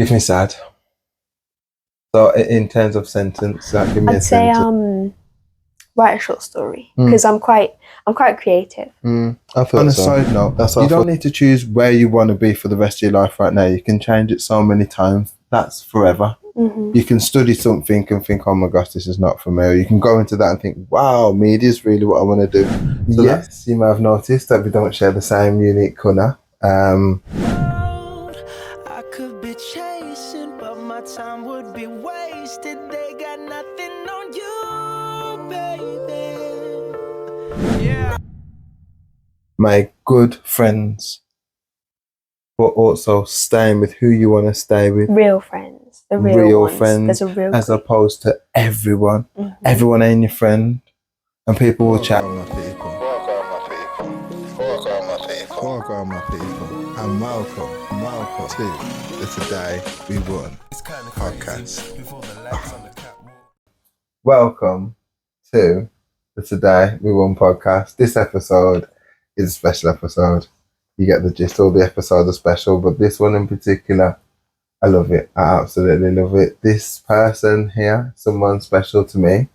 Give me sad. So in terms of sentence, give me I'd a say sentence. write a short story because I'm quite creative. I thought on a side note, you don't need to choose where you want to be for the rest of your life right now. You can change it so many times. That's forever. You can study something and think, oh my gosh, this is not for me. Or you can go into that and think, wow, media is really what I want to do. So yes, you may have noticed that we don't share the same unique colour. I could be chasing, but my time would be wasted. They got nothing on you, baby. Yeah. My good friends, but also staying with who you want to stay with. Real friends, the real ones. Friends, there's a real as group. Opposed to everyone. Everyone ain't your friend, and people will chat. Wargwarn, my people, and welcome to the Today We Won podcast. Welcome to the Today We Won podcast. This episode is a special episode. You get the gist. All the episodes are special, but this one in particular, I love it. I absolutely love it. This person here, someone special to me,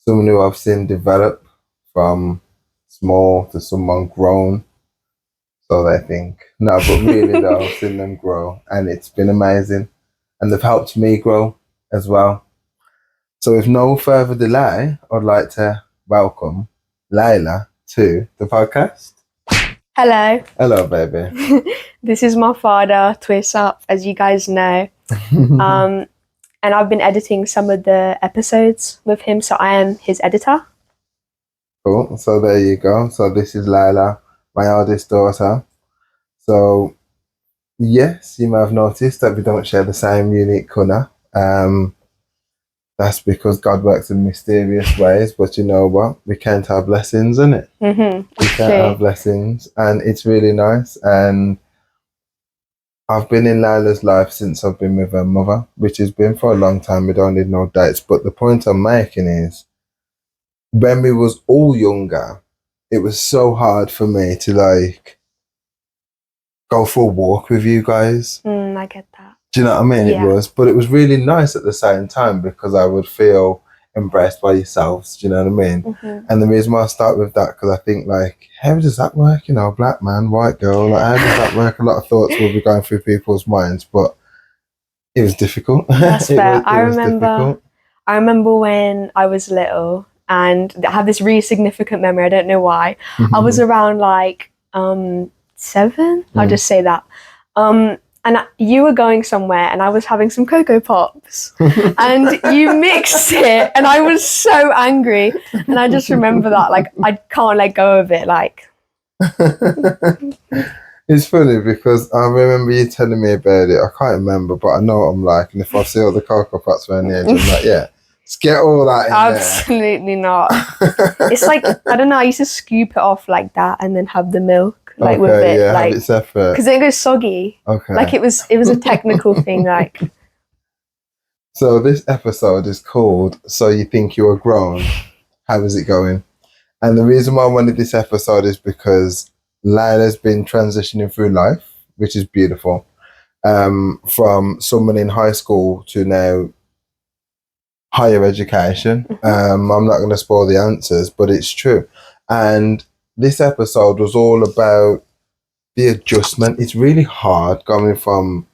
someone who I've seen develop from small to someone grown. So they think. No, but really though, I've seen them grow and it's been amazing. And they've helped me grow as well. So with no further delay, I'd like to welcome Layla to the podcast. Hello. Hello, baby. This is my father, Twist Up, as you guys know. And I've been editing some of the episodes with him, so I am his editor. Cool. So there you go. So this is Layla, my eldest daughter. So yes, you may have noticed that we don't share the same unique colour. That's because God works in mysterious ways, but you know what? We can't have blessings, innit? We can't have blessings, and it's really nice. And I've been in Layla's life since I've been with her mother, which has been for a long time. We don't need no dates, but the point I'm making is, when we was all younger, it was so hard for me to go for a walk with you guys. I get that. Do you know what I mean? Yeah. It was, but it was really nice at the same time because I would feel embraced by yourselves. Do you know what I mean? And the reason why I start with that, because I think how does that work? You know, black man, white girl, how does that work? A lot of thoughts will be going through people's minds, but it was difficult. That's fair. I remember when I was little, and I have this really significant memory. I don't know why. I was around 7. I'll just say that. And you were going somewhere and I was having some Cocoa Pops and you mixed it and I was so angry. And I just remember that, I can't let go of it. It's funny because I remember you telling me about it. I can't remember, but I know what I'm like. And if I see all the Cocoa Pops around the edge, I'm like, yeah, let's get all that in Absolutely not. It's I don't know, I used to scoop it off like that and then have the milk. With it, have it separate. Because it goes soggy. Okay. It was a technical thing, So this episode is called So You Think You Are Grown. How is it going? And the reason why I wanted this episode is because Layla's been transitioning through life, which is beautiful. From someone in high school to now higher education. I'm not going to spoil the answers, but it's true. And this episode was all about the adjustment. It's really hard going from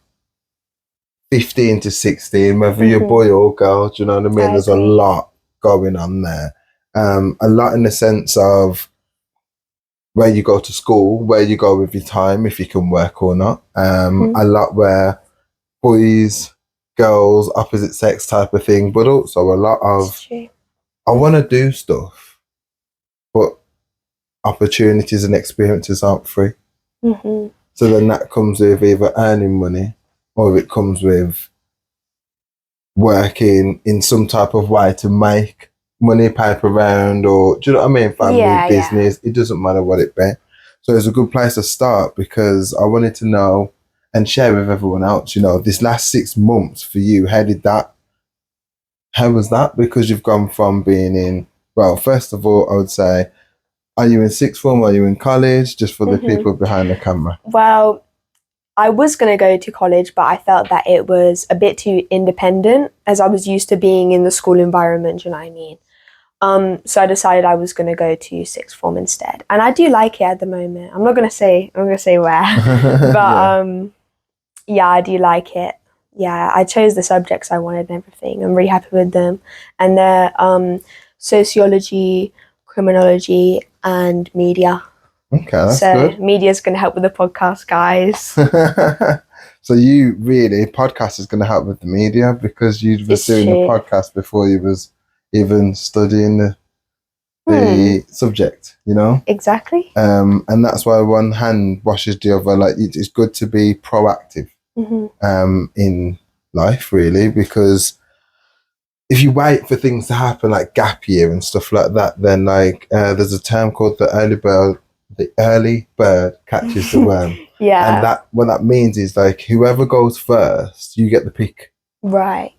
15 to 16, whether you're boy or girl, do you know what I mean? There's a lot going on there. A lot in the sense of where you go to school, where you go with your time, if you can work or not. A lot where boys, girls, opposite sex type of thing, but also a lot of, I want to do stuff, but opportunities and experiences aren't free. So then that comes with either earning money or it comes with working in some type of way to make money, pipe around, or do you know what I mean? Family, business, it doesn't matter what it be. So it's a good place to start because I wanted to know and share with everyone else, this last 6 months for you, how was that? Because you've gone from being in, well, first of all, I would say, are you in sixth form? Are you in college? Just for the people behind the camera. Well, I was going to go to college, but I felt that it was a bit too independent as I was used to being in the school environment, you know what I mean? So I decided I was going to go to sixth form instead. And I do like it at the moment. I'm going to say where, but yeah, I do like it. Yeah, I chose the subjects I wanted and everything. I'm really happy with them. And they're sociology, criminology, and media. Okay, that's so good. Media's going to help with the podcast, guys. So you really, podcast is going to help with the media because you was It's doing true. the podcast before you was even studying the subject, you know? Exactly. And that's why one hand washes the other. Like, it's good to be proactive in life, really, because if you wait for things to happen, like gap year and stuff like that, then like there's a term called the early bird catches the worm. Yeah. And that what that means is like whoever goes first, you get the pick. Right.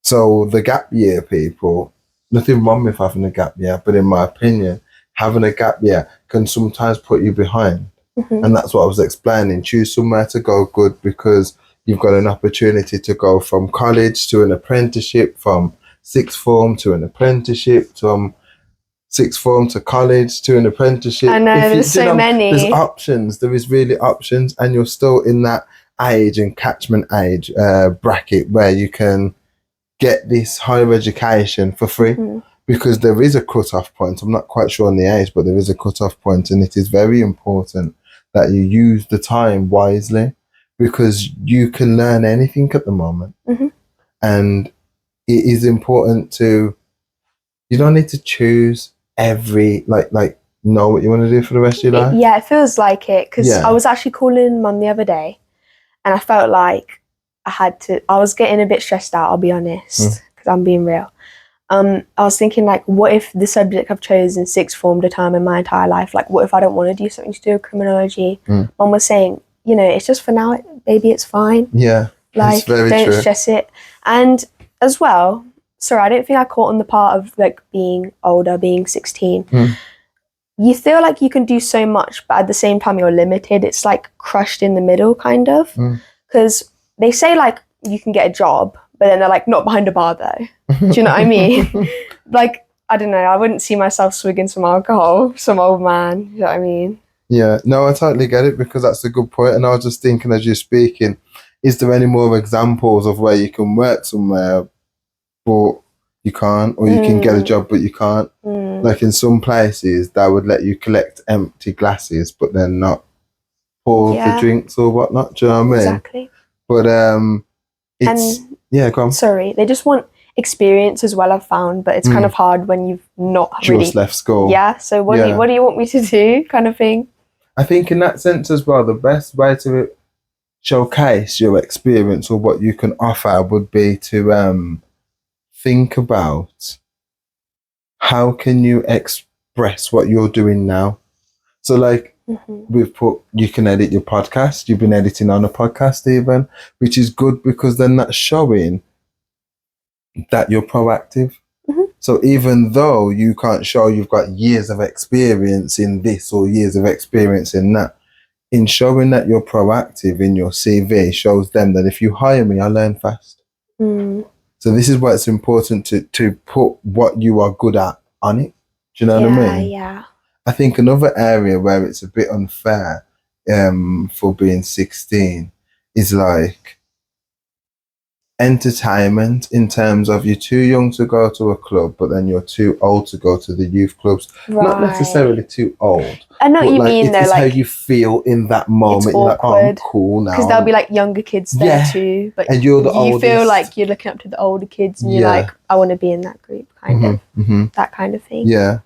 So the gap year people, nothing wrong with having a gap year, but in my opinion, having a gap year can sometimes put you behind. And that's what I was explaining. Choose somewhere to go good because you've got an opportunity to go from college to an apprenticeship, from sixth form to an apprenticeship, from sixth form to college to an apprenticeship. I know, there's so many. There's options. There is really options, and you're still in that age and catchment age bracket where you can get this higher education for free because there is a cut-off point. I'm not quite sure on the age, but there is a cut-off point, and it is very important that you use the time wisely because you can learn anything at the moment. And it is important to, you don't need to choose every, like know what you want to do for the rest of your life. Yeah, it feels like it because I was actually calling Mum the other day and I felt like I was getting a bit stressed out, I'll be honest, because I'm being real. I was thinking, like, what if the subject I've chosen sixth form determined my entire life? Like, what if I don't want to do something to do with criminology? Mum was saying, you know, it's just for now, baby, it's fine. Yeah, like, it's very don't true. stress it. And as well, sorry, I don't think I caught on the part of like being older, being 16. You feel like you can do so much, but at the same time you're limited. It's like crushed in the middle, kind of. Because they say like you can get a job, but then they're like not behind a bar though. Do you know what I mean? Like, I don't know, I wouldn't see myself swigging some alcohol, some old man, you know what I mean? Yeah, no, I totally get it because that's a good point. And I was just thinking as you're speaking, is there any more examples of where you can work somewhere but you can't, or you can get a job but you can't? Like in some places, they would let you collect empty glasses but then not pour the drinks or whatnot. Do you know what I mean? Exactly. But it's, yeah, go on. Sorry, they just want experience as well, I've found, but it's kind of hard when you've not just left school. Yeah, so what do you want me to do, kind of thing? I think in that sense as well, the best way to showcase your experience or what you can offer would be to think about how can you express what you're doing now. So like you can edit your podcast. You've been editing on a podcast even, which is good because then that's showing that you're proactive. So even though you can't show you've got years of experience in this or years of experience in that, in showing that you're proactive in your CV shows them that if you hire me, I learn fast. So this is why it's important to put what you are good at on it. Do you know what I mean? Yeah. I think another area where it's a bit unfair for being 16 is like entertainment, in terms of you're too young to go to a club, but then you're too old to go to the youth clubs. Not necessarily too old. I know what you mean, though. It's like how you feel in that moment. You're like, oh, I'm cool now. Because there'll be like younger kids there too, but and you're the oldest. You feel like you're looking up to the older kids, and you're like, I want to be in that group, kind of that kind of thing. Yeah,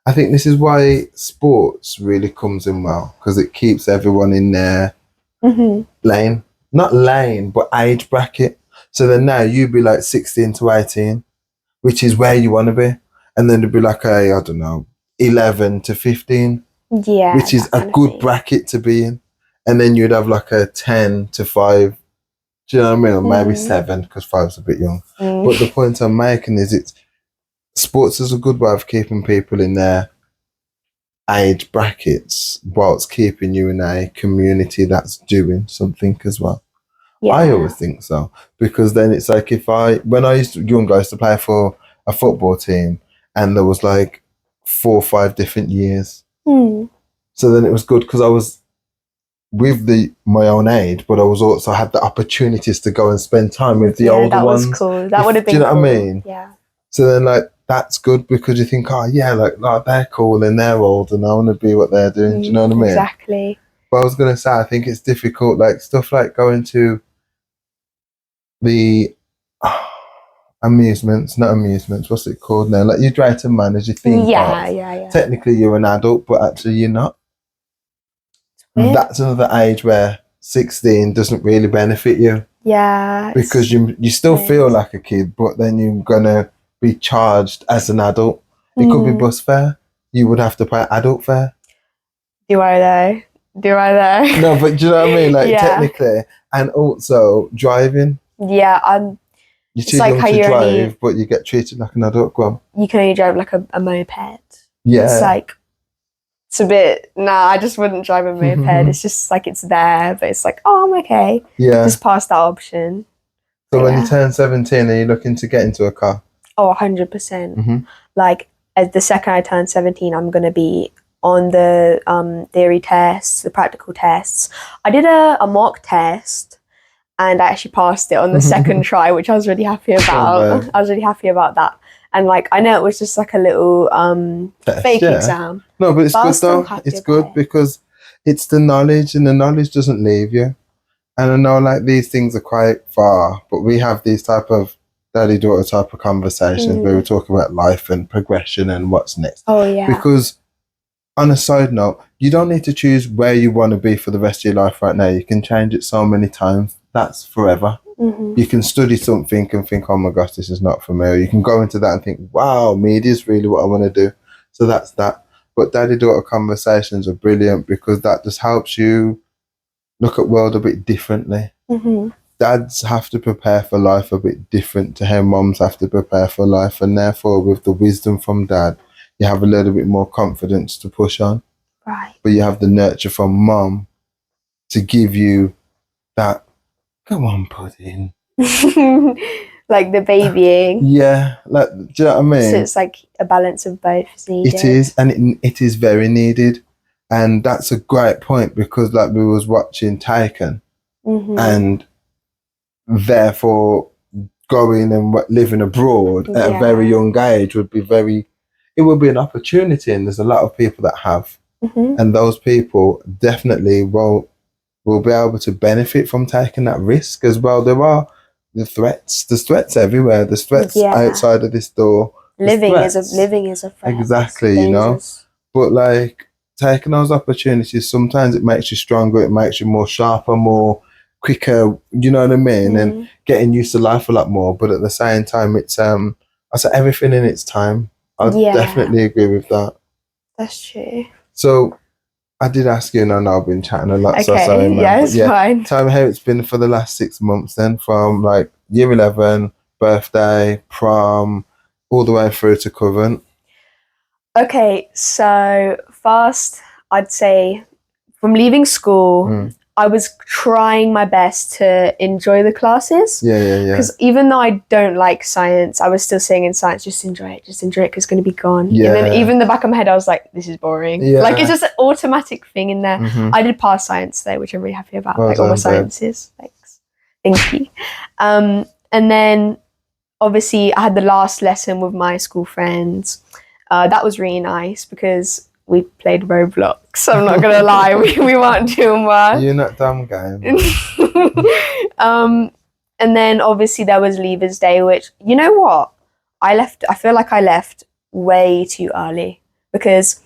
I think this is why sports really comes in well, because it keeps everyone in their lane, not lane, but age bracket. So then now you'd be like 16 to 18, which is where you want to be. And then it'd be like I don't know, 11 to 15, which is a good bracket to be in. And then you'd have like a 10 to 5, do you know what I mean? Or maybe 7, because 5's a bit young. But the point I'm making is sports is a good way of keeping people in their age brackets whilst keeping you in a community that's doing something as well. Yeah. I always think so, because then it's like when I used to play for a football team, and there was like 4 or 5 different years. So then it was good because I was with my own age, but I was also had the opportunities to go and spend time with the older ones. That was cool. That would have been do you know cool. what I mean? Yeah. So then, like, that's good because you think, oh yeah, like they're cool and they're old, and I want to be what they're doing. Do you know what I mean? Exactly. But I was gonna say, I think it's difficult, like stuff like going to the not amusements. What's it called now? Like you try to manage. You think, Yeah. technically you're an adult, but actually you're not. Weird. That's another age where 16 doesn't really benefit you. Yeah. Because you still feel like a kid, but then you're gonna be charged as an adult. It could be bus fare. You would have to pay adult fare. Do I though? No, but do you know what I mean? Like technically, and also driving. Yeah, You're too young to drive, but you get treated like an adult. Go on. You can only drive like a moped. Yeah. It's like, it's a bit, I just wouldn't drive a moped. It's just like, it's there, but it's like, oh, I'm okay. Yeah. Just past that option. So when you turn 17, are you looking to get into a car? Oh, 100%. Like, at the second I turn 17, I'm going to be on the theory tests, the practical tests. I did a mock test, and I actually passed it on the second try, which I was really happy about. I was really happy about that. And like, I know it was just like a little fake exam. No, but it's good though. It's good because it's the knowledge, and the knowledge doesn't leave you. And I know like these things are quite far, but we have these type of daddy-daughter type of conversations where we talk about life and progression and what's next. Oh yeah. Because on a side note, you don't need to choose where you want to be for the rest of your life right now. You can change it so many times. That's forever. You can study something and think, oh my gosh, this is not for me. Or you can go into that and think, wow, media is really what I want to do. So that's that. But daddy-daughter conversations are brilliant because that just helps you look at world a bit differently. Dads have to prepare for life a bit different to how moms have to prepare for life. And therefore, with the wisdom from dad, you have a little bit more confidence to push on. Right. But you have the nurture from mom to give you that, come on, pudding. Like the babying. Yeah. Like, do you know what I mean? So it's like a balance of both is needed. It is, and it is very needed. And that's a great point because like we was watching Taken and therefore going and living abroad at a very young age would be it would be an opportunity, and there's a lot of people that have. And those people definitely will be able to benefit from taking that risk as well. There are there's threats everywhere. There's threats outside of this door. Living is a threat. Exactly, you know. But like taking those opportunities, sometimes it makes you stronger, it makes you more sharper, more quicker, you know what I mean? And getting used to life a lot more. But at the same time, it's I say everything in its time. I definitely agree with that. That's true. So I did ask you, and I know I've been chatting a lot, okay. So sorry, man. Yeah, it's fine. Tell me how it's been for the last 6 months then, from like year 11, birthday, prom, all the way through to Covent. Okay, so first, I'd say from leaving school, I was trying my best to enjoy the classes. Yeah. Because even though I don't like science, I was still saying in science, just enjoy it because it's going to be gone. Yeah. And then even in the back of my head, I was like, this is boring. Yeah. Like, it's just an automatic thing in there. I did pass science though, which I'm really happy about. Well like all my done, sciences. Thanks. Thank you. And then obviously I had the last lesson with my school friends. That was really nice because we played Roblox. I'm not gonna lie, we weren't doing well. You're not dumb, game. And then obviously there was Leavers Day, which, you know what? I feel like I left way too early because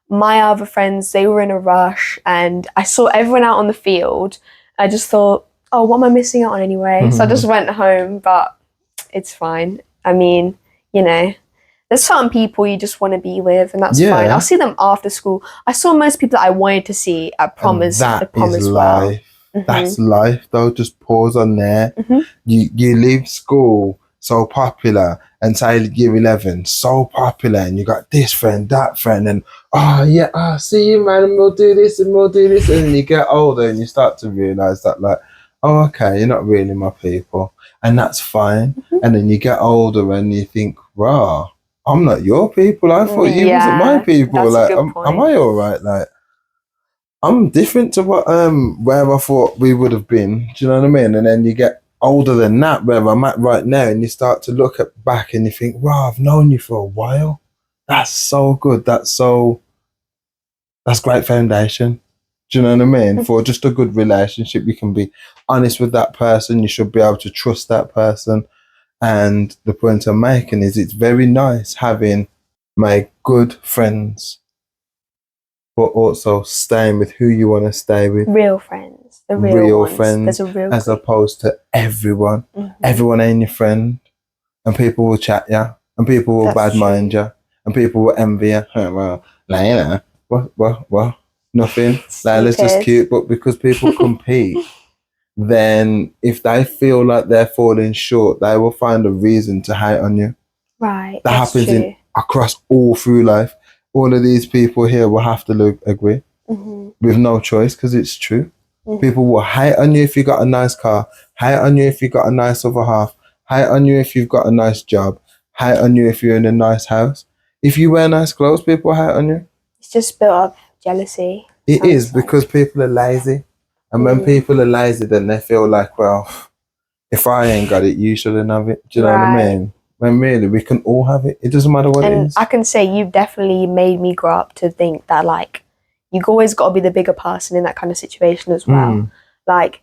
my other friends, they were in a rush and I saw everyone out on the field. I just thought, oh, what am I missing out on anyway? So I just went home, but it's fine. I mean, you know, there's certain people you just want to be with, and that's fine. I'll see them after school. I saw most people that I wanted to see at prom as well. That's life, though. Just pause on there. You leave school so popular, and say year 11, so popular, and you got this friend, that friend, and see you, man, and we'll do this, and we'll do this, and then you get older and you start to realise that, like, oh, okay, you're not really my people, and that's fine. And then you get older and you think, rah, I'm not your people. I thought you wasn't my people. That's Like, a good point. am I all right? Like, I'm different to what where I thought we would have been. Do you know what I mean? And then you get older than that, where I'm at right now, and you start to look back and you think, wow, I've known you for a while. That's so good. That's great foundation. Do you know what I mean? For just a good relationship, you can be honest with that person. You should be able to trust that person. And the point I'm making is it's very nice having my good friends, but also staying with who you want to stay with. Real friends. The real ones. Friends. There's a real as opposed to everyone. Mm-hmm. Everyone ain't your friend. And people will chat you. And people will bad mind you. And people will envy you. Oh, well, Layla, what? Nothing. Layla's just cute. But because people compete, then if they feel like they're falling short, they will find a reason to hate on you. Right. That happens across all through life. All of these people here will have to agree with no choice, because it's true. People will hate on you if you got a nice car, hate on you if you got a nice other half, hate on you if you've got a nice job, hate on you if you're in a nice house. If you wear nice clothes, people hate on you. It's just built up jealousy. It is, because people are lazy. And when people are lazy, then they feel like, well, if I ain't got it, you shouldn't have it. Do you know what I mean? When really, we can all have it. It doesn't matter what it is. I can say you've definitely made me grow up to think that, like, you've always got to be the bigger person in that kind of situation as well. Like,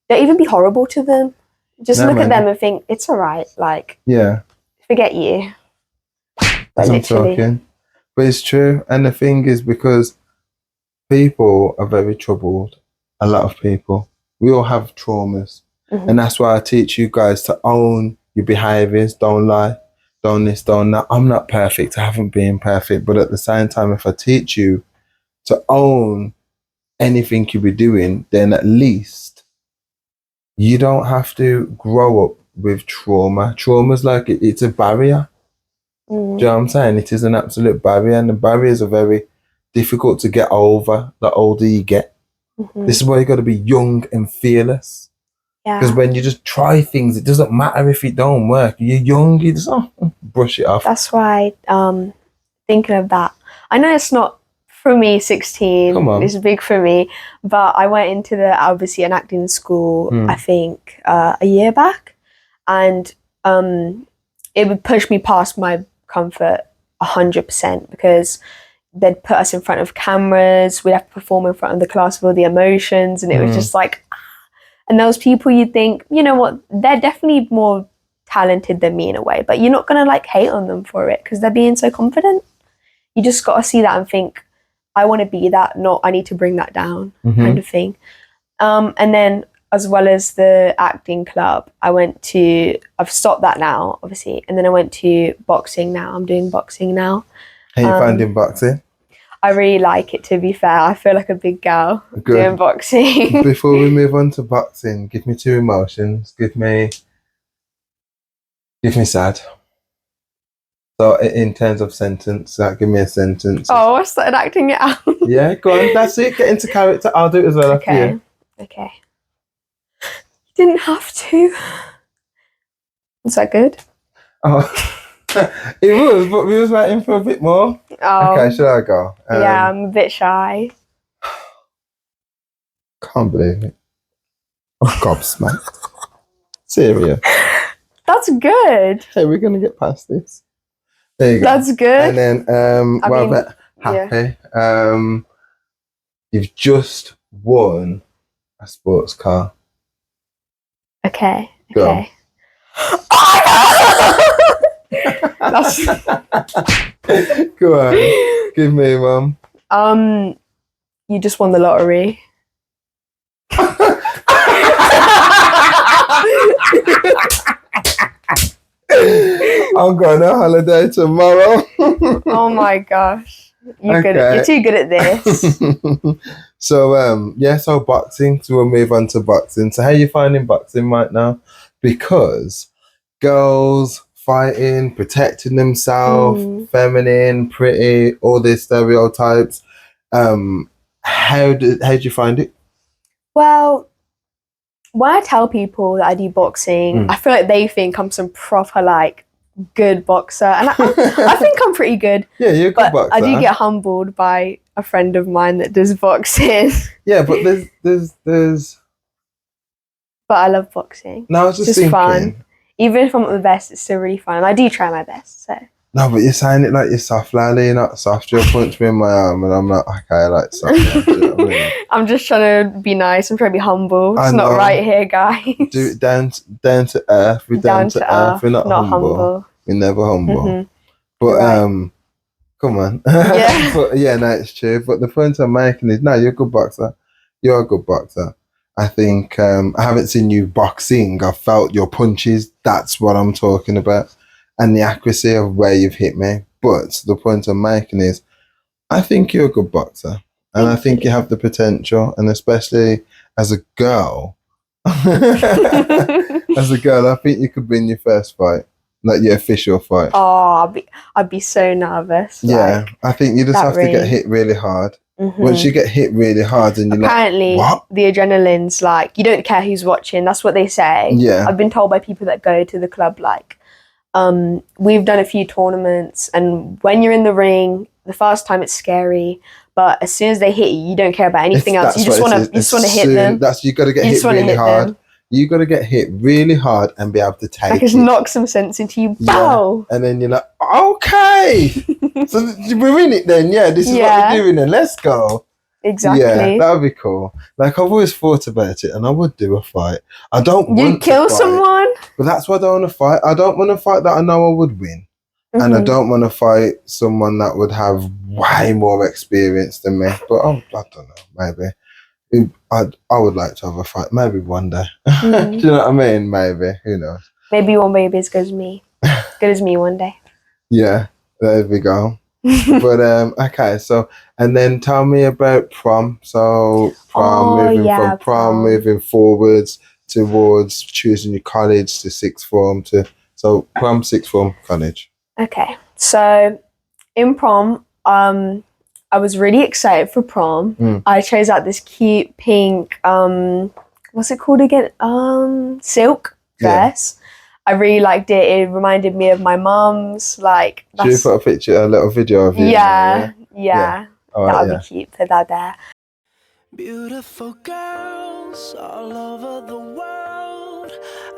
don't even be horrible to them. Just look at them and think, it's all right. Like, forget you. As I'm talking. But it's true. And the thing is, because people are very troubled, a lot of people. We all have traumas. And that's why I teach you guys to own your behaviours. Don't lie. Don't this, don't that. I'm not perfect. I haven't been perfect. But at the same time, if I teach you to own anything you be doing, then at least you don't have to grow up with trauma. Trauma's like, it's a barrier. Do you know what I'm saying? It is an absolute barrier, and the barriers are very difficult to get over the older you get. This is why you got to be young and fearless. Because when you just try things, it doesn't matter if it don't work. You're young, you just brush it off. That's why, thinking of that, I know it's not, for me, 16 is big for me, but I went into obviously an acting school, I think, a year back, and it would push me past my comfort 100%, because they'd put us in front of cameras, we'd have to perform in front of the class with all the emotions, and it was just like, and those people, you'd think, you know what, they're definitely more talented than me in a way, but you're not going to like hate on them for it because they're being so confident. You just got to see that and think, I want to be that, not I need to bring that down kind of thing. And then as well as the acting club, I've stopped that now, obviously. And then I went to boxing now. I'm doing boxing now. How you finding boxing? I really like it, to be fair. I feel like a big girl doing boxing. Before we move on to boxing, give me two emotions. Give me sad. So in terms of sentence, give me a sentence. Oh, I started acting it out. Yeah, go on. That's it. Get into character. I'll do it as well after you. Okay. You didn't have to. Was that good? Oh. It was, but we was waiting for a bit more. Oh. Okay, should I go? Yeah, I'm a bit shy. Can't believe it. Oh, gobsmacked. Serious. That's good. Hey, we're going to get past this. There you go. That's good. And then, happy. Yeah. You've just won a sports car. Okay. Go. Okay. That's... Go on. Give me one. You just won the lottery. I'm going on holiday tomorrow. Oh my gosh. You're too good at this. So so boxing. So we'll move on to boxing. So how are you finding boxing right now? Because girls fighting, protecting themselves, feminine, pretty, all these stereotypes. How did you find it? Well, when I tell people that I do boxing, I feel like they think I'm some proper like good boxer, and I think I'm pretty good. Yeah, you're a good boxer. I do get humbled by a friend of mine that does boxing. Yeah, but there's. But I love boxing. No, I was just It's thinking. fun. Even if I'm not the best, it's still really fun. And I do try my best. So. No, but you're saying it like you're soft, Layla. You're not soft. You'll punch me in my arm, and I'm like, okay, I like soft. Do you know what I mean? I'm just trying to be nice. I'm trying to be humble. It's I not know. right here, guys. Do it down to earth. We're down to earth. We're not humble. We're never humble. But Right. come on. Yeah. But yeah, no, it's true. But the point I'm making is, no, you're a good boxer. You're a good boxer. I think I haven't seen you boxing. I've felt your punches. That's what I'm talking about. And the accuracy of where you've hit me. But the point I'm making is, I think you're a good boxer. And I think you have the potential. And especially as a girl, as a girl, I think you could win your first fight. Like your official fight. Oh, I'd be so nervous. Yeah, I think you just have to get hit really hard. Once you get hit really hard and you're apparently, like, what? The adrenaline's like, you don't care who's watching. That's what they say. Yeah. I've been told by people that go to the club, like, we've done a few tournaments, and when you're in the ring, the first time it's scary, but as soon as they hit you, you don't care about anything else. You just want to hit them. You got to get hit really hard. You got to get hit really hard and be able to take like, just knock some sense into you. Bow. Yeah. And then you're like, okay. So we're in it then. Yeah, this is what we're doing then. Let's go. Exactly. Yeah, that would be cool. Like, I've always thought about it, and I would do a fight. I don't want You'd kill someone? But that's why I don't want to fight. I don't want to fight that I know I would win. And I don't want to fight someone that would have way more experience than me. But I don't know, maybe. I would like to have a fight. Maybe one day. Do you know what I mean? Maybe. Who knows? Maybe you won't be as good as me. Good as me one day. Yeah, there we go. But okay, so and then tell me about prom. So prom, moving forwards towards choosing your college to sixth form so prom, sixth form, college. Okay, so in prom, I was really excited for prom. I chose out this cute pink, what's it called again? Silk dress. Yeah. I really liked it. It reminded me of my mum's. Like, should you put a little video of you? Yeah. Right, that would be cute. Put that there. Beautiful girls all over the world.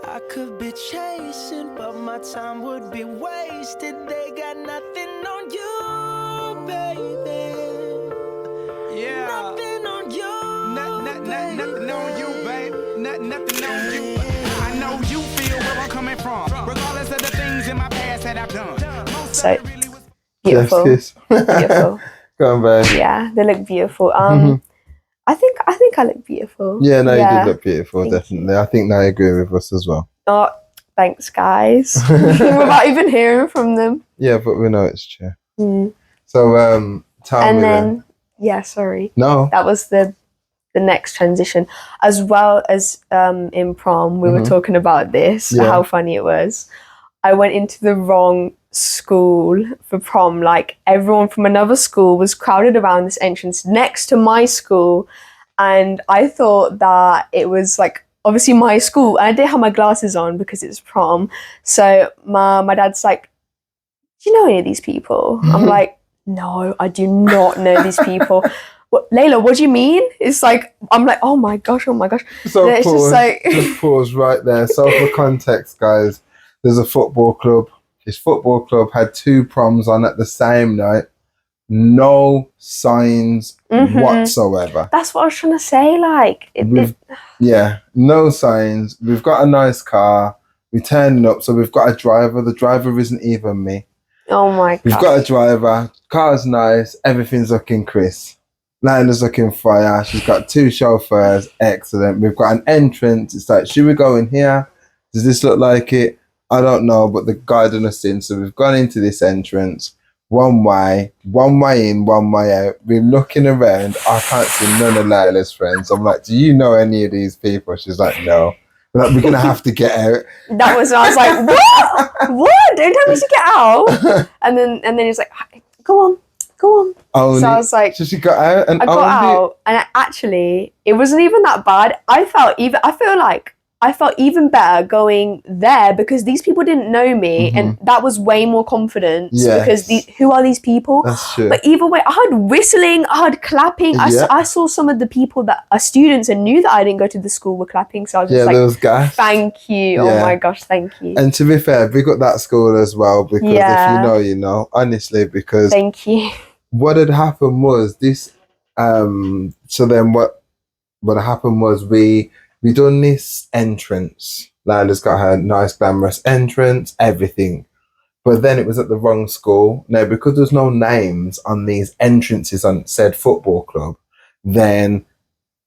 I could be chasing, but my time would be wasted. They got nothing on you, baby. Yeah. Nothing on you. Nothing on you, babe. Nothing on you. I know you feel where I'm coming from, regardless of the things in my past that I've done. So beautiful. Beautiful. Go on, babe. Yeah, they look beautiful. I think I look beautiful. Yeah, no, you did look beautiful, definitely. I think they agree with us as well. Oh, thanks, guys. Without even hearing from them. Yeah, but we know it's true. So, tell me then. Yeah, sorry. No. That was the next transition. As well as in prom, we were talking about this, how funny it was. I went into the wrong school for prom. Like, everyone from another school was crowded around this entrance next to my school, and I thought that it was like obviously my school, and I didn't have my glasses on because it's prom. So my dad's like, do you know any of these people? I'm like, no, I do not know these people. What, Layla, what do you mean? It's like, I'm like, oh my gosh. So it's pause, just like just pause right there. So for context, guys, there's a football club. His football club had 2 proms on at the same night. No signs whatsoever. That's what I was trying to say. Like, yeah, no signs. We've got a nice car. We turned up, so we've got a driver. The driver isn't even me. Oh my god. We've got a driver. Car's nice. Everything's looking crisp. Layla's looking fire. She's got 2 chauffeurs. Excellent. We've got an entrance. It's like, should we go in here? Does this look like it? I don't know, but they're guiding us in. So we've gone into this entrance. One way in, one way out. We're looking around. I can't see none of Layla's friends. I'm like, do you know any of these people? She's like, no. Like, we're gonna have to get out. That was, I was like, what? Don't tell me to get out. And then he's like, go on. Own So I it. was like, So she got out and I got owned out, and it wasn't even that bad. I felt even better going there because these people didn't know me, and that was way more confidence. Yes. Because who are these people? it. That's true. But either way, I heard whistling, I heard clapping. Yeah. I saw some of the people that are students and knew that I didn't go to the school were clapping. So I was just there like, was gas. thank you. Oh Yeah. my gosh, thank you. And to be fair, we got that school as well because if Yeah. you know, you know. Honestly, because Thank you. what had happened was this. So then what happened was we done this entrance. Layla's got her nice glamorous entrance, everything. But then it was at the wrong school. Now, because there's no names on these entrances on said football club, then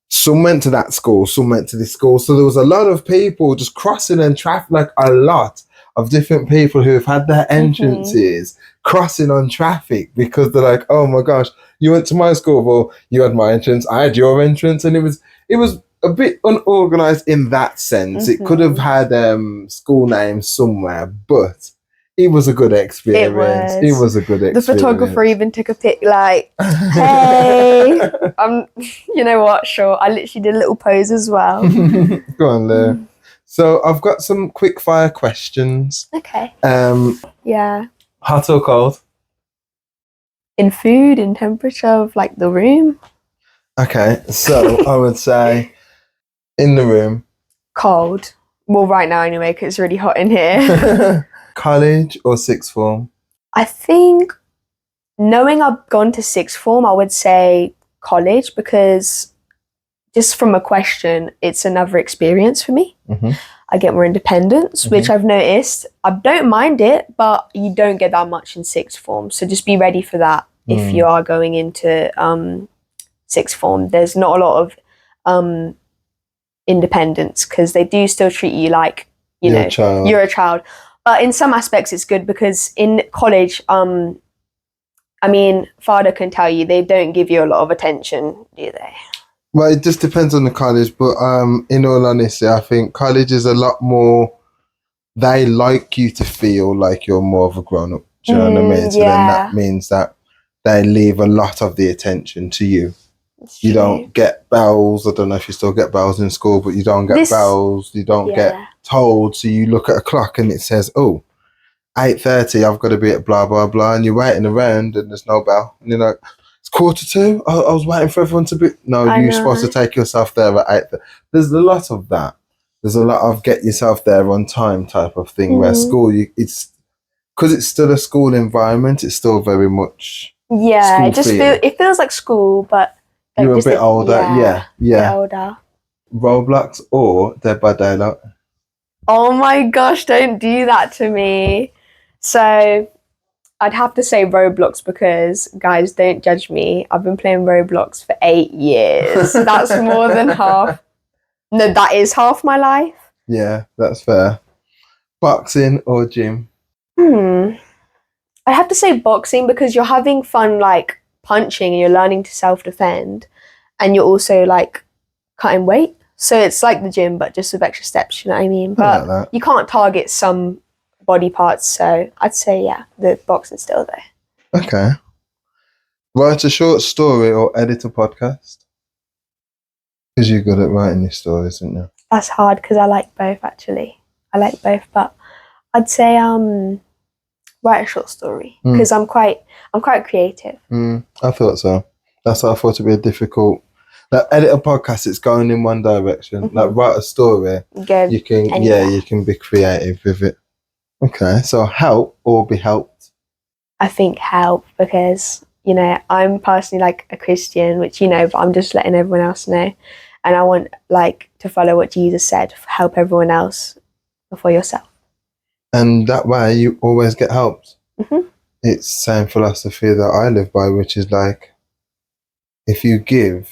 some went to that school, some went to this school. So there was a lot of people just crossing and traffic, like a lot of different people who have had their entrances crossing on traffic because they're like, oh my gosh, you went to my school, well, you had my entrance, I had your entrance, and it was a bit unorganized in that sense. It could have had school names somewhere, but it was a good experience. It was a good experience. The photographer even took a pic, like, hey, you know what? Sure, I literally did a little pose as well. Go on, Lou. So I've got some quick fire questions. Okay. Yeah. Hot or cold? In food, in temperature of like the room. Okay, so I would say in the room. Cold. Well, right now anyway, because it's really hot in here. College or sixth form? I think, knowing I've gone to sixth form, I would say college, because just from a question, it's another experience for me. I get more independence, which I've noticed. I don't mind it, but you don't get that much in sixth form. So just be ready for that if you are going into sixth form. There's not a lot of independence because they do still treat you like, you're a child. But in some aspects, it's good because in college, I mean, Father can tell you, they don't give you a lot of attention, do they? Well, it just depends on the college, but in all honesty, I think college is a lot more, they like you to feel like you're more of a grown-up. Do you know what I mean? So then that means that they leave a lot of the attention to you. You don't get bells. I don't know if you still get bells in school, but you don't get bells. You don't get told. So you look at a clock and it says, oh, 8:30, I've got to be at blah, blah, blah. And you're waiting around and there's no bell. And you're like, it's 1:45. I was waiting for everyone to be. No, you're supposed to take yourself there at 8:30. There's a lot of that. There's a lot of get yourself there on time type of thing where school, it's because it's still a school environment. It's still very much it feels like school, but like you're a bit older. Yeah. Bit older. Roblox or Dead by Daylight? Oh my gosh, don't do that to me. So I'd have to say Roblox because, guys, don't judge me. I've been playing Roblox for 8 years. That's more than half. No, that is half my life. Yeah, that's fair. Boxing or gym? I'd have to say boxing because you're having fun, like, punching, and you're learning to self-defend, and you're also, like, cutting weight. So it's like the gym, but just with extra steps, you know what I mean? But like you can't target some body parts, so I'd say, the boxing's still there. Okay. Write a short story or edit a podcast? Because you're good at writing these stories, aren't you? That's hard because I like both, actually. I like both, but I'd say write a short story because I'm quite creative. I thought so. That's why I thought it'd be a difficult. Like, edit a podcast, it's going in one direction. Like, write a story, you can be creative with it. Okay, so help or be helped? I think help because, I'm personally like a Christian, which but I'm just letting everyone else know. And I want to follow what Jesus said, help everyone else before yourself. And that way you always get helped. It's the same philosophy that I live by, which is like, if you give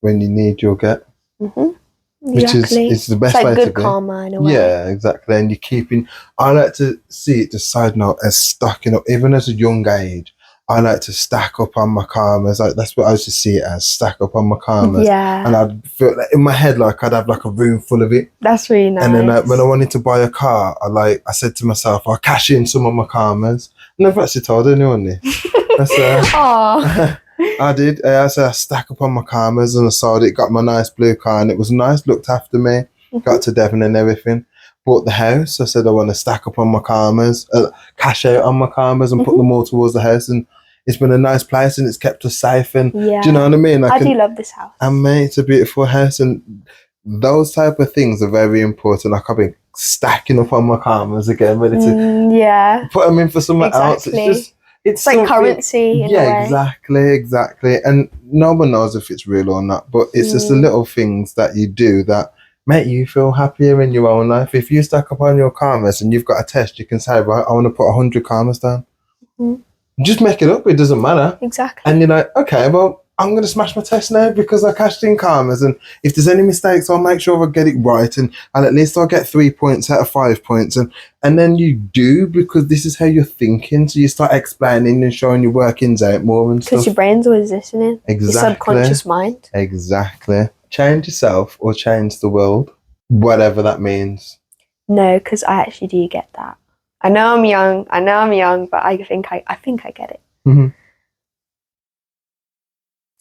when you need, you'll get. Which is it's the best way to be. It's like good karma in a way. Yeah, exactly. And you're keeping, I like to see it, just side note, as stocking up, even as a young age, I like to stack up on my karmas. Like, that's what I used to see it as, stack up on my karmas. Yeah. And I'd feel like in my head, like I'd have like a room full of it. That's really nice. And then when I wanted to buy a car, I said to myself, I'll cash in some of my karmas. I never actually told anyone this. Aww. I did. I said I stack up on my karmas and I sold it, got my nice blue car and it was nice, looked after me, got to Devon and everything. Bought the house. I said I want to stack up on my karmas, cash out on my karmas and put them all towards the house. And it's been a nice place and it's kept us safe. And do you know what I mean? I do love this house. And mate, it's a beautiful house. And those type of things are very important. Like I've been stacking up on my karmas again, ready to put them in for someone else. It's like currency in a way. Exactly. And no one knows if it's real or not, but it's just the little things that you do that make you feel happier in your own life. If you stack up on your karmas and you've got a test, you can say, right, I want to put 100 karmas down. Just make it up. It doesn't matter. Exactly. And you're like, okay, well, I'm going to smash my test now because I cashed in karmas. And if there's any mistakes, I'll make sure I get it right. And at least I'll get 3 points out of 5 points. And then you do, because this is how you're thinking. So you start explaining and showing your workings out more and stuff. Because your brain's always listening. Exactly. Your subconscious mind. Exactly. Change yourself or change the world, whatever that means. No, because I actually do get that. I know I'm young, but I think I get it.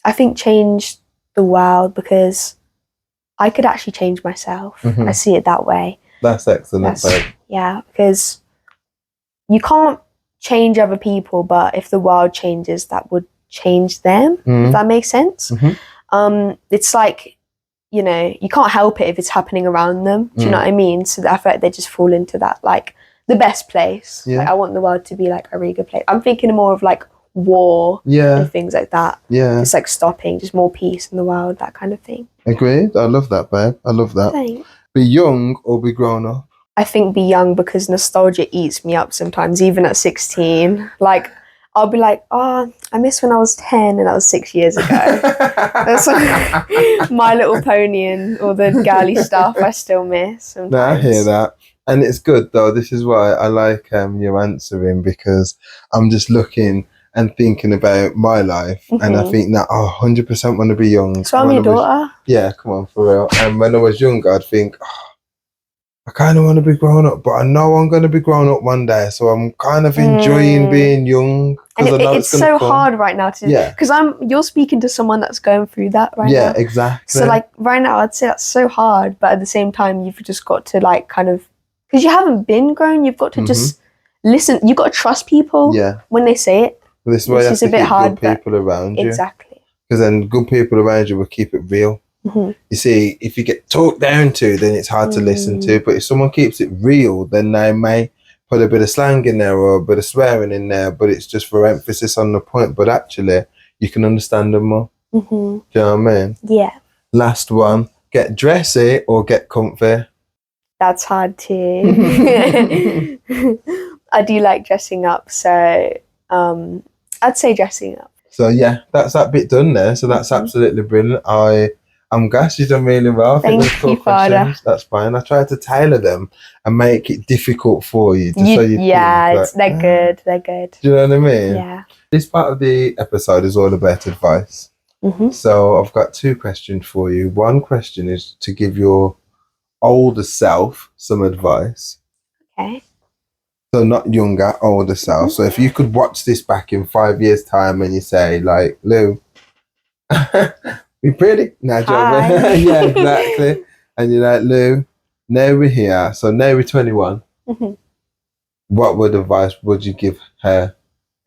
I think change the world because I could actually change myself. I see it that way. That's excellent. Yeah, because you can't change other people, but if the world changes, that would change them, if that makes sense. It's like, you know, you can't help it if it's happening around them. Do you know what I mean? So I feel like they just fall into that, like, the best place. Like, I want the world to be like a really good place. I'm thinking more of like war and things like that. It's like stopping, just more peace in the world, that kind of thing. Agreed. I love that, babe. I love that. Thanks. Be young or be grown up? I think be young because nostalgia eats me up sometimes, even at 16. Like, I'll be like, oh, I miss when I was 10 and that was 6 years ago. That's like My Little Pony and all the girly stuff I still miss sometimes. No, I hear that. And it's good though. This is why I like your answering, because I'm just looking and thinking about my life and I think that 100% want to be young. So I'm your daughter? Yeah, come on, for real. And when I was younger, I'd think, I kind of want to be grown up, but I know I'm going to be grown up one day, so I'm kind of enjoying being young. And it's so hard right now because you're speaking to someone that's going through that right now. Yeah, exactly. So like right now, I'd say that's so hard, but at the same time, you've just got to like kind of, because you haven't been grown, you've got to just listen. You've got to trust people when they say it. Well, this is why you have to keep good people around you. Exactly. Because then good people around you will keep it real. You see, if you get talked down to, then it's hard to listen to. But if someone keeps it real, then they may put a bit of slang in there or a bit of swearing in there, but it's just for emphasis on the point. But actually, you can understand them more. Do you know what I mean? Yeah. Last one, get dressy or get comfy? That's hard too. I do like dressing up, so I'd say dressing up. So yeah, that's that bit done there. So that's absolutely brilliant. I'm glad you've done really well. Thank you, Father. That's fine. I tried to tailor them and make it difficult for you. They're good. They're good. Do you know what I mean? Yeah. This part of the episode is all about advice. So I've got 2 questions for you. One question is to give your older self some advice. Okay. So not younger, older self. So if you could watch this back in 5 years' time and you say, like, Lou, we pretty? No, yeah, exactly. And you're like, Lou, now we're here. So now we're 21. What advice would you give her?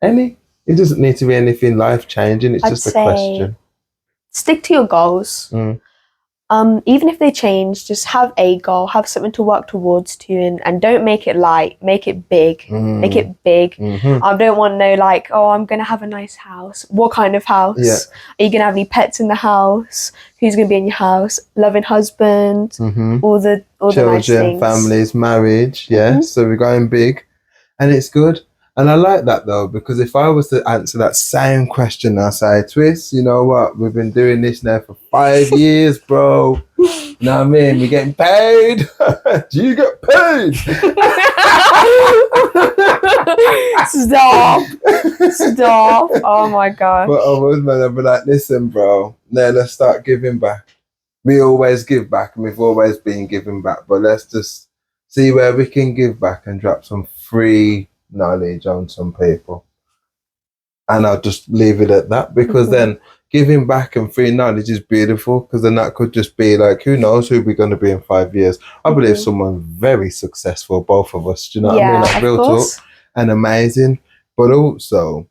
Any? It doesn't need to be anything life-changing. It's just a question. Stick to your goals. Even if they change, just have a goal, have something to work towards and don't make it light, make it big. Make it big. I don't want no like, oh, I'm going to have a nice house. What kind of house? Yeah. Are you going to have any pets in the house? Who's going to be in your house? Loving husband? All the children, nice things. families, marriage. Yeah. So we're going big and it's good. And I like that though, because if I was to answer that same question, I say, Twist, you know what? We've been doing this now for 5 years, bro. You know what I mean? We're getting paid. Do you get paid? Stop. Oh my gosh. But I was, man, I'd be like, listen, bro, now let's start giving back. We always give back and we've always been giving back, but let's just see where we can give back and drop some free knowledge on some people. And I'll just leave it at that, because then giving back and free knowledge is beautiful, because then that could just be like, who knows who we're going to be in 5 years. I believe someone very successful, both of us, do you know what I mean? Like real talk and amazing. But also,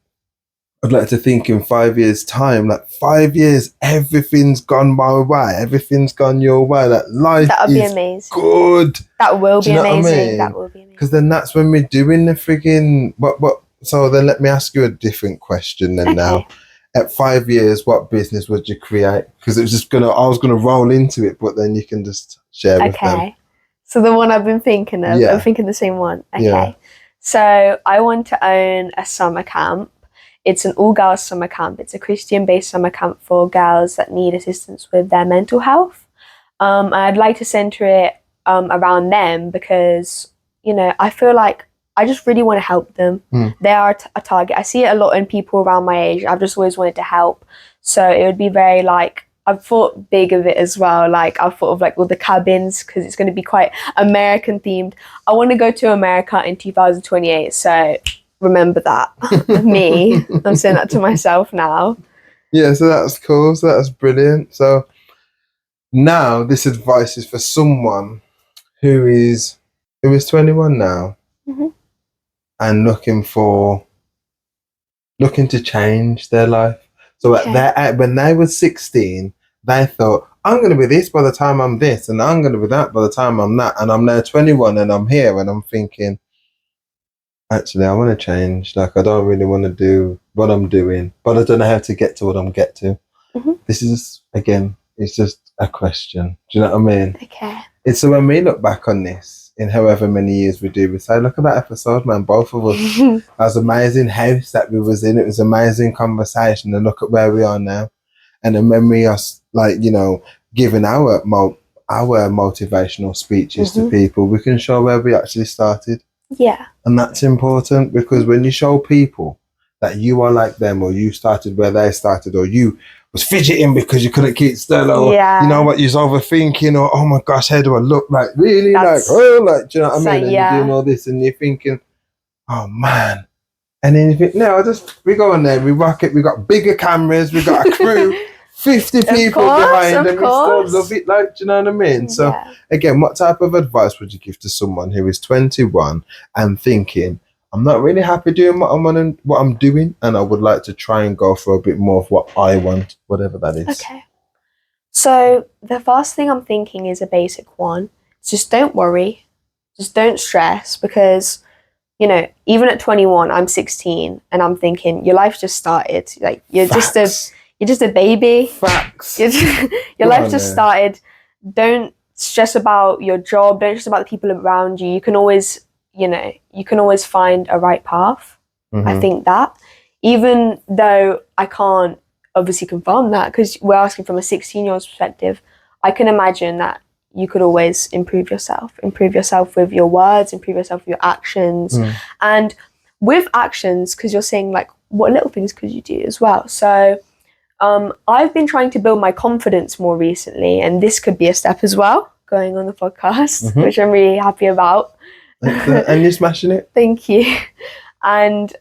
I'd like to think in 5 years' time, like 5 years, everything's gone my way, everything's gone your way. That life that would be is amazing. Good. That will be Do you know amazing. what I mean? That will be amazing. Because then that's when we're doing the frigging what. So then let me ask you a different question then now. At 5 years, what business would you create? Because it was just I was gonna roll into it, but then you can just share with them. So the one I've been thinking of, I'm thinking the same one. So I want to own a summer camp. It's an all-girls summer camp. It's a Christian-based summer camp for girls that need assistance with their mental health. I'd like to centre it around them because, you know, I feel like I just really want to help them. They are a target. I see it a lot in people around my age. I've just always wanted to help. So it would be very like, I've thought big of it as well. Like I've thought of like all the cabins because it's going to be quite American themed. I want to go to America in 2028. So remember that. Me. I'm saying that to myself now. Yeah, so that's cool. So that's brilliant. So now this advice is for someone who is 21 now. And looking to change their life. So when they were 16, they thought, I'm going to be this by the time I'm this, and I'm going to be that by the time I'm that. And I'm now 21 and I'm here and I'm thinking, actually, I want to change. Like, I don't really want to do what I'm doing, but I don't know how to get to what I'm get to. This is, again, it's just a question. Do you know what I mean? It's so when we look back on this, in however many years we do, we say, look at that episode, man, both of us. That was amazing house that we was in. It was amazing conversation, and look at where we are now. And then when we are, like, you know, giving our motivational speeches to people, we can show where we actually started. And that's important, because when you show people that you are like them, or you started where they started, or you was fidgeting because you couldn't keep still, or you know what, you're overthinking, or oh my gosh, how do I look? Like really, do you know what I mean? And you're doing all this and you're thinking, oh man. And then you think, no, we go on there, we rock it, we got bigger cameras, we got a crew, 50 people behind, and we still love it, like, do you know what I mean? So again, what type of advice would you give to someone who is 21 and thinking, I'm not really happy doing what I'm doing, and I would like to try and go for a bit more of what I want, whatever that is. So the first thing I'm thinking is a basic one. Just don't worry. Just don't stress, because, you know, even at 21, I'm 16, and I'm thinking your life just started. Like you're just a baby. Your life just started. Don't stress about your job. Don't stress about the people around you. You can always find a right path. I think that, even though I can't obviously confirm that, because we're asking from a 16-year-old's perspective, I can imagine that you could always improve yourself with your words, improve yourself with your actions. And with actions, because you're saying like, what little things could you do as well? So I've been trying to build my confidence more recently, and this could be a step as well, going on the podcast, which I'm really happy about. And you're smashing it. Thank you. And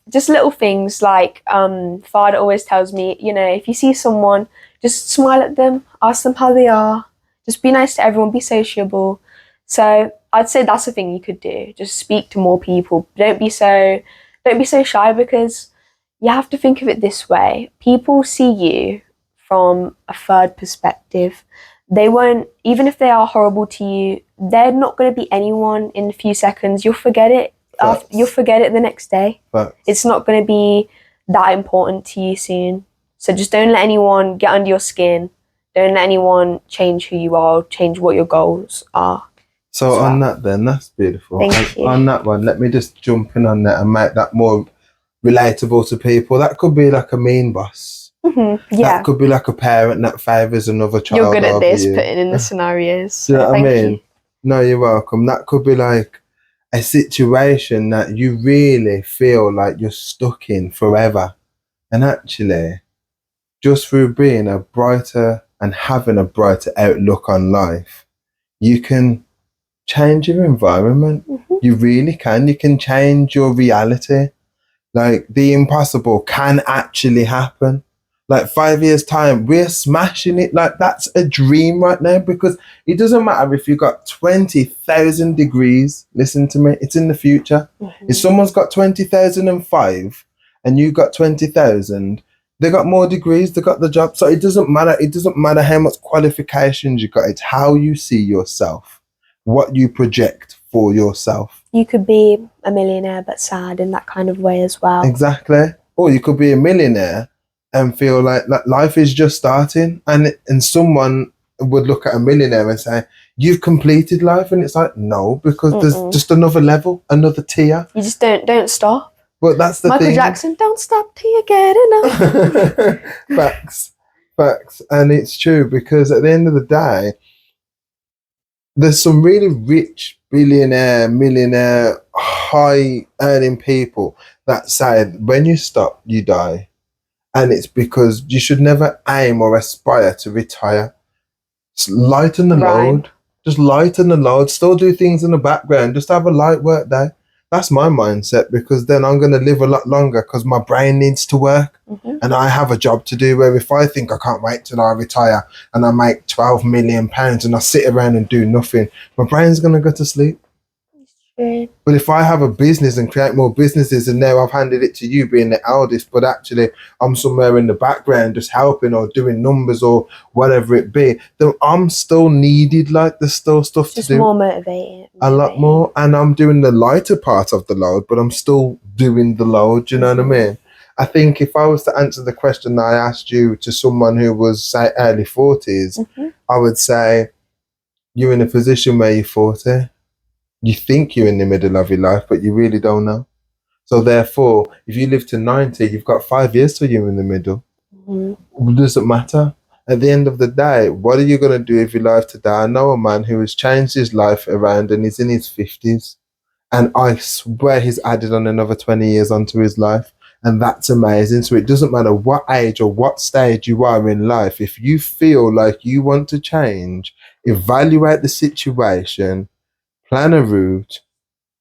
just little things like Father always tells me, you know, if you see someone, just smile at them, ask them how they are, just be nice to everyone, be sociable. So I'd say that's the thing you could do. Just speak to more people. Don't be so shy, because you have to think of it this way. People see you from a third perspective. They won't, even if they are horrible to you, they're not going to be anyone in a few seconds. You'll forget it. You'll forget it the next day. It's not going to be that important to you soon. So just don't let anyone get under your skin. Don't let anyone change who you are, change what your goals are. So on that then, that's beautiful. Thank you. On that one, let me just jump in on that and make that more relatable to people. That could be like a mean boss. That could be like a parent that favours another child. You're good at this, putting in the scenarios. Do you know what I mean? No, you're welcome. That could be like a situation that you really feel like you're stuck in forever. And actually, just through being a brighter and having a brighter outlook on life, you can change your environment. You really can. You can change your reality. Like, the impossible can actually happen. Like, 5 years time, we're smashing it. Like, that's a dream right now, because it doesn't matter if you got 20,000 degrees. Listen to me, it's in the future. If someone's got 20,005 and you got 20,000, they got more degrees, they got the job. So it doesn't matter. It doesn't matter how much qualifications you got. It's how you see yourself, what you project for yourself. You could be a millionaire but sad in that kind of way as well. Exactly. Or you could be a millionaire and feel like life is just starting, and someone would look at a millionaire and say, you've completed life, and it's like, no, because there's just another level, another tier. You just don't stop. But that's the Michael thing. Jackson, don't stop till you get enough. Facts. And it's true, because at the end of the day, there's some really rich billionaire, millionaire, high earning people that say when you stop, you die. And it's because you should never aim or aspire to retire. Lighten the load. Just lighten the load. Still do things in the background. Just have a light work day. That's my mindset, because then I'm going to live a lot longer, because my brain needs to work. And I have a job to do, where if I think I can't wait till I retire and I make £12 million and I sit around and do nothing, my brain's going to go to sleep. But if I have a business and create more businesses, and now I've handed it to you being the eldest, but actually I'm somewhere in the background just helping or doing numbers or whatever it be, then I'm still needed. Like, there's still stuff just to do. More motivating. A lot more. And I'm doing the lighter part of the load, but I'm still doing the load. Do you know what I mean? I think if I was to answer the question that I asked you to someone who was, say, early 40s, I would say, you're in a position where you're 40. You think you're in the middle of your life, but you really don't know. So therefore, if you live to 90, you've got 5 years till you're in the middle. It doesn't matter. At the end of the day, what are you going to do with your life today? I know a man who has changed his life around, and he's in his 50s. And I swear he's added on another 20 years onto his life. And that's amazing. So it doesn't matter what age or what stage you are in life. If you feel like you want to change, evaluate the situation, plan a route,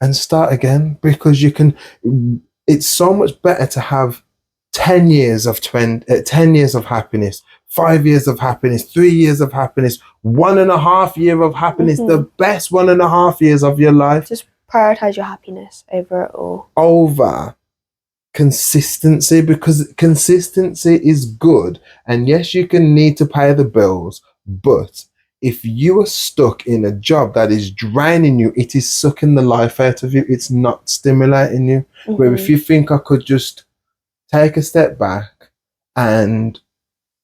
and start again, because you can. It's so much better to have 10 years of 10 years of happiness, 5 years of happiness, 3 years of happiness, 1.5 years of happiness, the best 1.5 years of your life. Just prioritize your happiness over it all. Over consistency, because consistency is good. And yes, you can need to pay the bills, but if you are stuck in a job that is draining you, it is sucking the life out of you. It's not stimulating you. Where if you think, I could just take a step back and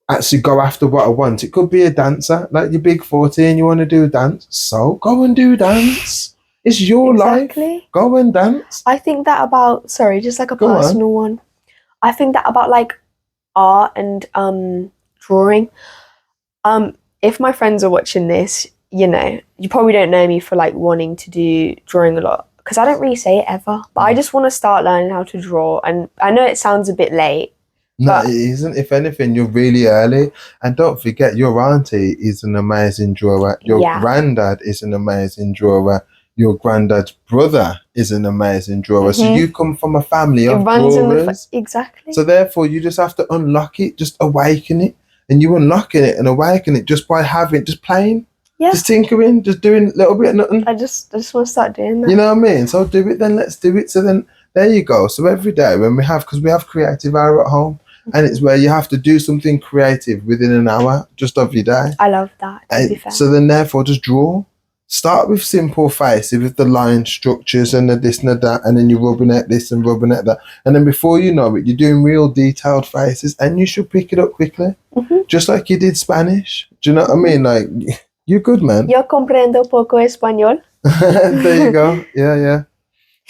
actually go after what I want. It could be a dancer, like you're big 40 and you want to do a dance. So go and do dance. It's your life. Go and dance. I think that about, just like a personal one. I think that about like art and drawing. If my friends are watching this, you know, you probably don't know me for like wanting to do drawing a lot, because I don't really say it ever, but I just want to start learning how to draw. And I know it sounds a bit late. No, it isn't. If anything, you're really early. And don't forget, your auntie is an amazing drawer. Your granddad is an amazing drawer. Your granddad's brother is an amazing drawer. So you come from a family of drawers. Exactly. So therefore, you just have to unlock it, just awaken it. And you unlock it and awaken it just by just playing. Yeah. Just tinkering, just doing a little bit of nothing. I just want to start doing that. You know what I mean? So do it then, let's do it. So then, there you go. So every day when because we have creative hour at home, and it's where you have to do something creative within an hour just of your day. I love that, to be fair. So then therefore just draw. Start with simple faces, with the line structures and the this and the that, and then you're rubbing at this and rubbing at that. And then before you know it, you're doing real detailed faces, and you should pick it up quickly. Just like you did Spanish. Do you know what I mean? Like, you're good, man. Yo comprendo poco español. There you go. Yeah.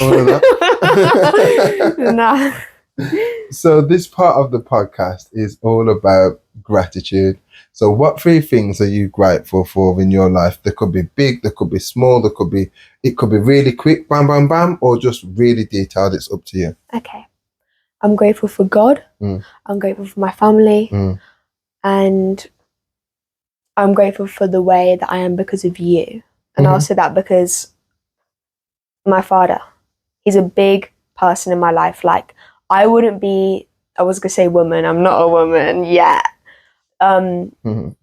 All of that. Nah. So this part of the podcast is all about gratitude. So what 3 things are you grateful for in your life? They could be big, they could be small, it could be really quick, bam, bam, bam, or just really detailed. It's up to you. Okay. I'm grateful for God. I'm grateful for my family. And I'm grateful for the way that I am because of you. And I'll say that because my father, he's a big person in my life. Like, I wouldn't be, I was going to say woman, I'm not a woman yet.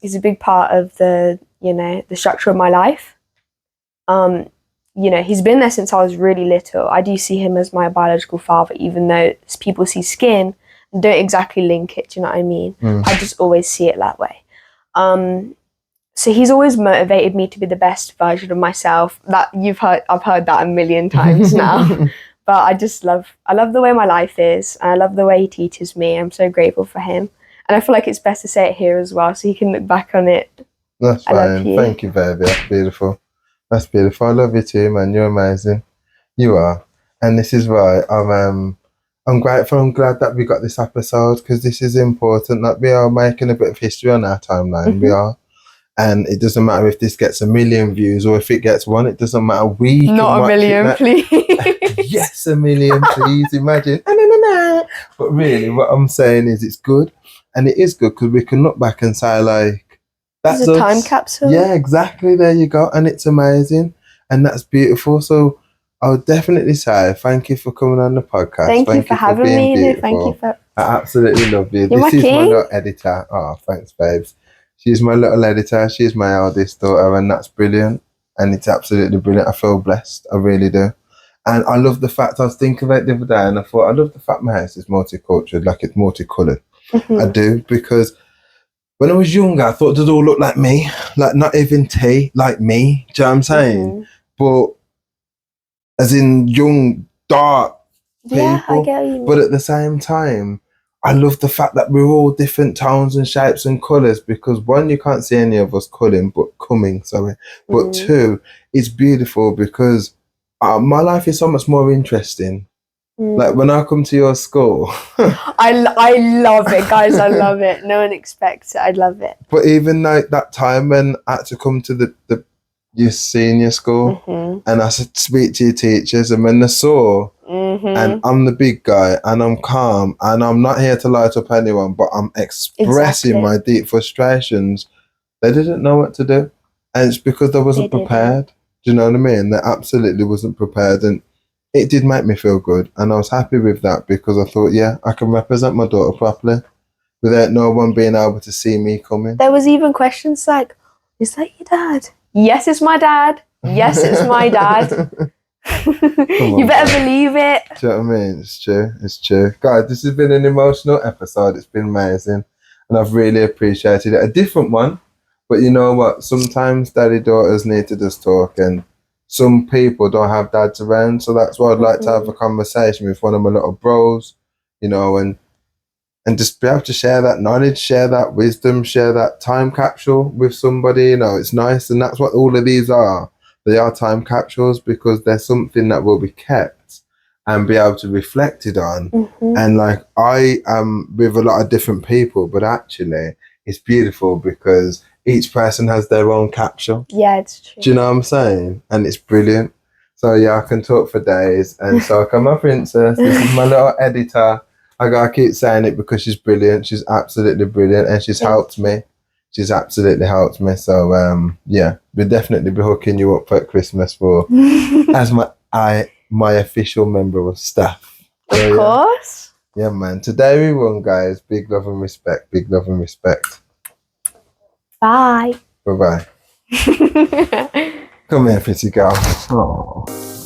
He's a big part of the, you know, the structure of my life. You know, he's been there since I was really little. I do see him as my biological father, even though people see skin and don't exactly link it, do you know what I mean? I just always see it that way. So he's always motivated me to be the best version of myself. That I've heard that a million times now. But I love the way my life is, and I love the way he teaches me. I'm so grateful for him. And I feel like it's best to say it here as well, so he can look back on it. That's fine. Thank you, baby. That's beautiful. That's beautiful. I love you too, man. You're amazing. You are. And this is why I'm grateful. I'm glad that we got this episode, because this is important. That we are making a bit of history on our timeline. We are. And it doesn't matter if this gets 1 million views or if it gets 1. It doesn't matter. We not can 1 million, please. Yes, 1 million, please. Imagine. But really, what I'm saying is it's good. And it is good because we can look back and say, like, that's a time capsule. Yeah, exactly. There you go. And it's amazing. And that's beautiful. So I would definitely say thank you for coming on the podcast. Thank you for having me. No, thank you for... I absolutely love you. You're This is my little editor. Oh, thanks, babes. She's my little editor. She's my eldest daughter, and that's brilliant. And it's absolutely brilliant. I feel blessed. I really do. And I love the fact, I was thinking about it the other day, and I thought, I love the fact my house is multicultural, like it's multicoloured. I do, because when I was younger, I thought it all looked like me, like not even tea, like me. Do you know what I'm saying? But as in young, dark people. Yeah, I get you. But at the same time, I love the fact that we're all different tones and shapes and colours, because 1, you can't see any of us coming, but 2, it's beautiful because my life is so much more interesting. Like when I come to your school. I love it, guys. I love it. No one expects it. I love it. But even like that time when I had to come to your senior school and I said speak to your teachers, and when they saw and I'm the big guy and I'm calm and I'm not here to light up anyone, but I'm expressing my deep frustrations, they didn't know what to do. And it's because they wasn't prepared. Do you know what I mean? They absolutely wasn't prepared, and it did make me feel good. And I was happy with that, because I thought, yeah, I can represent my daughter properly without no one being able to see me coming. There was even questions like, is that your dad? Yes, it's my dad. Yes, it's my dad. You better believe it. Do you know what I mean? It's true. It's true. Guys, this has been an emotional episode. It's been amazing. And I've really appreciated it. A different one. But you know what? Sometimes daddy-daughters need to just talk, and some people don't have dads around. So that's why I'd like to have a conversation with one of my little bros, you know, and just be able to share that knowledge, share that wisdom, share that time capsule with somebody. You know, it's nice. And that's what all of these are. They are time capsules, because there's something that will be kept and be able to be reflected on. And like, I am with a lot of different people, but actually it's beautiful because each person has their own capsule. Yeah, it's true. Do you know what I'm saying? And it's brilliant. So yeah, I can talk for days. And so I come my princess. This is my little editor. I gotta keep saying it because she's brilliant. She's absolutely brilliant, and she's helped me. She's absolutely helped me. So yeah, we'll definitely be hooking you up for Christmas for as my official member of staff. So, of course. Yeah, man. Today we won, guys. Big love and respect. Big love and respect. Bye. Bye-bye. Come here, pretty girl. Aww.